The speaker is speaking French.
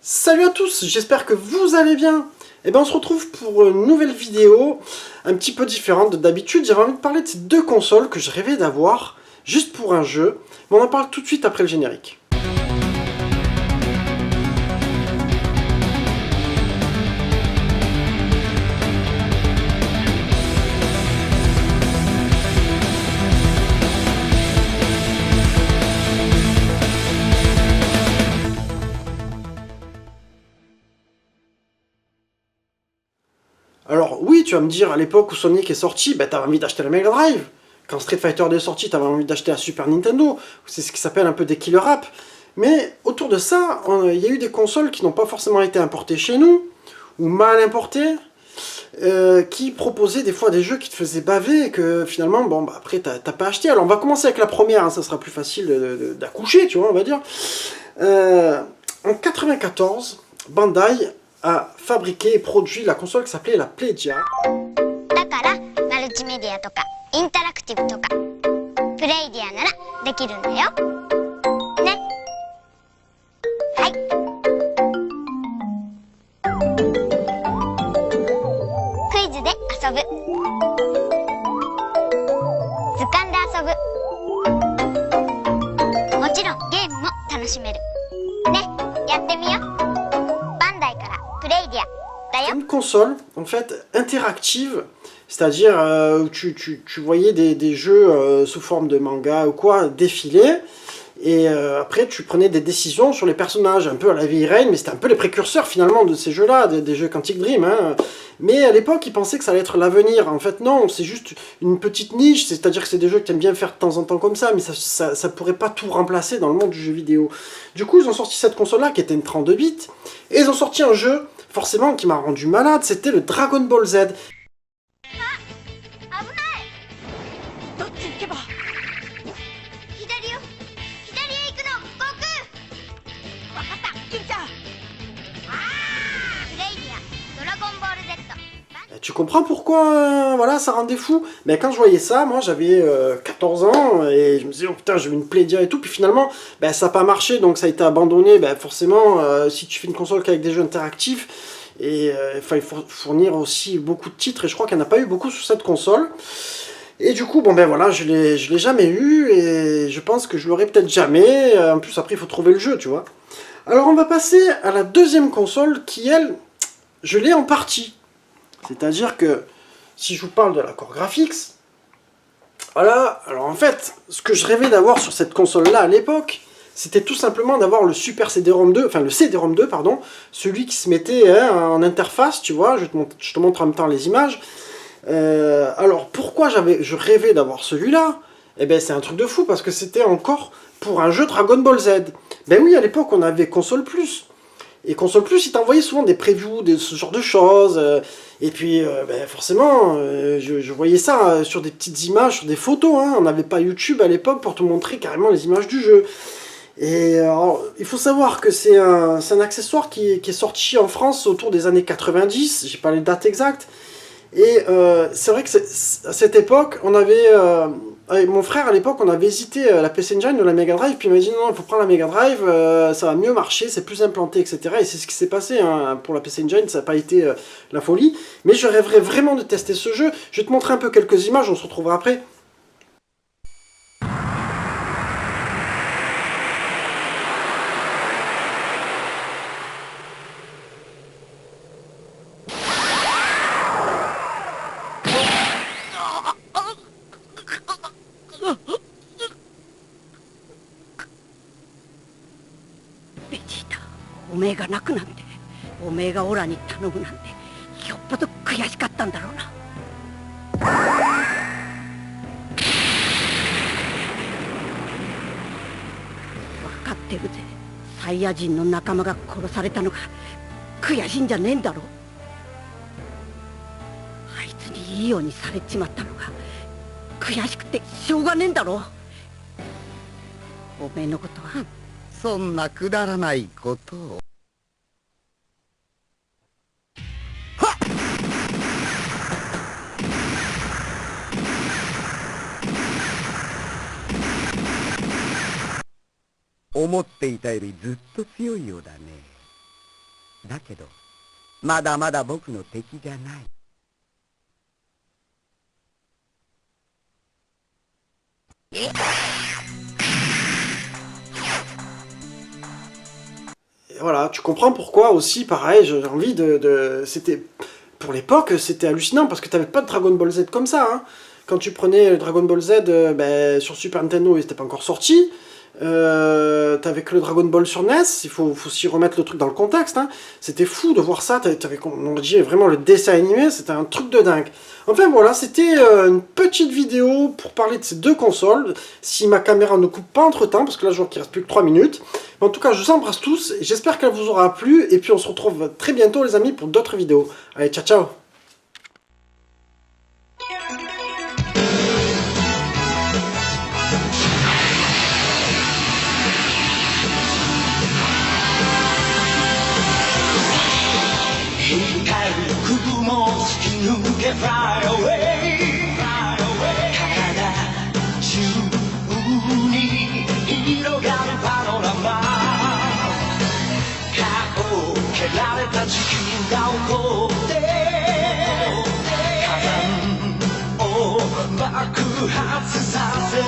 Salut à tous, j'espère que vous allez bien. Et ben on se retrouve pour une nouvelle vidéo, un petit peu différente de d'habitude. J'avais envie de parler de ces deux consoles que je rêvais d'avoir, juste pour un jeu. Mais on en parle tout de suite après le générique. Alors oui, tu vas me dire, à l'époque où Sonic est sorti, bah, t'avais envie d'acheter la Mega Drive. Quand Street Fighter 2 est sorti, t'avais envie d'acheter la Super Nintendo. C'est ce qui s'appelle un peu des killer apps. Mais autour de ça, il y a eu des consoles qui n'ont pas forcément été importées chez nous, ou mal importées, qui proposaient des fois des jeux qui te faisaient baver et que finalement, bon, bah, après, t'as pas acheté. Alors on va commencer avec la première, hein, ça sera plus facile d'accoucher, tu vois, on va dire. En 94, Bandai a fabriqué et produit la console qui s'appelait la Plegia. だからマルチメディアとかインタラクティブとかプレイディアならできるんだよね。はいクイズで遊ぶ図鑑で遊ぶもちろんゲームも楽しめるね。やってみよう。バンダイからプレイディアだよ。 Une console, en fait, interactive, c'est-à-dire où tu voyais des jeux sous forme de manga ou quoi défiler, et après tu prenais des décisions sur les personnages, un peu à la Heavy Rain, mais c'était un peu les précurseurs finalement de ces jeux-là, des jeux Quantic Dream. Hein. Mais à l'époque, ils pensaient que ça allait être l'avenir. En fait, non, c'est juste une petite niche, c'est-à-dire que c'est des jeux que tu aimes bien faire de temps en temps comme ça, mais ça pourrait pas tout remplacer dans le monde du jeu vidéo. Du coup, ils ont sorti cette console-là qui était une 32 bits, et ils ont sorti un jeu forcément qui m'a rendu malade, c'était le Dragon Ball Z. 危ないどっち行けば左よ左へ行くの悟空わかった金ちゃんプレイディアドラゴンボール Z Tu comprends pourquoi voilà, ça rendait fou. Mais quand je voyais ça, moi j'avais 14 ans et je me disais oh putain je veux une Playdia et tout. Puis finalement ben, ça n'a pas marché donc ça a été abandonné. Ben, forcément si tu fais une console qu'avec des jeux interactifs et il fallait fournir aussi beaucoup de titres et je crois qu'il n'y en a pas eu beaucoup sur cette console. Et du coup bon ben voilà je l'ai jamais eu et je pense que je l'aurai peut-être jamais. En plus après il faut trouver le jeu tu vois. Alors on va passer à la deuxième console qui elle je l'ai en partie. C'est-à-dire que, si je vous parle de la Core Graphics, voilà, alors en fait, ce que je rêvais d'avoir sur cette console-là à l'époque, c'était tout simplement d'avoir le Super CD-ROM 2, enfin le CD-ROM 2, pardon, celui qui se mettait hein, en interface, tu vois, je te montre en même temps les images. Alors, pourquoi je rêvais d'avoir celui-là? Eh bien, c'est un truc de fou, parce que c'était encore pour un jeu Dragon Ball Z. Ben oui, à l'époque, on avait Console Plus. Et Console Plus, il t'envoyait souvent des previews, ce genre de choses. Et puis, ben, forcément, je voyais ça sur des petites images, sur des photos. Hein. On n'avait pas YouTube à l'époque pour te montrer carrément les images du jeu. Et alors, il faut savoir que c'est un accessoire qui est sorti en France autour des années 90. J'ai pas les dates exactes. Et c'est vrai que à cette époque, on avait... avec mon frère, à l'époque, on avait hésité la PC Engine ou la Mega Drive, puis il m'a dit non, il faut prendre la Mega Drive, ça va mieux marcher, c'est plus implanté, etc. Et c'est ce qui s'est passé hein, pour la PC Engine, ça n'a pas été la folie. Mais je rêverais vraiment de tester ce jeu. Je vais te montrer un peu quelques images, on se retrouvera après.おめえが泣くなんておめえがオラに頼むなんてよっぽど悔しかったんだろうな。分かってるぜ。サイヤ人の仲間が殺されたのが悔しいんじゃねえんだろう。あいつにいいようにされちまったのが悔しくてしょうがねえんだろう。おめえのことはそんなくだらないことを。思っていたよりずっと強いようだね。だけどまだまだ僕の敵じゃない。Et voilà, tu comprends pourquoi aussi, pareil, j'ai envie c'était... Pour l'époque, c'était hallucinant, parce que t'avais pas de Dragon Ball Z comme ça, hein. Quand tu prenais le Dragon Ball Z sur Super Nintendo, il n'était pas encore sorti. T'avais que le Dragon Ball sur NES, il faut s'y remettre le truc dans le contexte, hein. C'était fou de voir ça, t'avais on dit vraiment le dessin animé, c'était un truc de dingue. Enfin voilà, c'était une petite vidéo pour parler de ces deux consoles, si ma caméra ne coupe pas entre temps, parce que là je vois qu'il reste plus que 3 minutes. Mais en tout cas, je vous embrasse tous, j'espère qu'elle vous aura plu, et puis on se retrouve très bientôt les amis pour d'autres vidéos. Allez, ciao ciao. Fly away, fly away. 体中に広がるパノラマ。顔を蹴られた地球が怒って火山を爆発させる。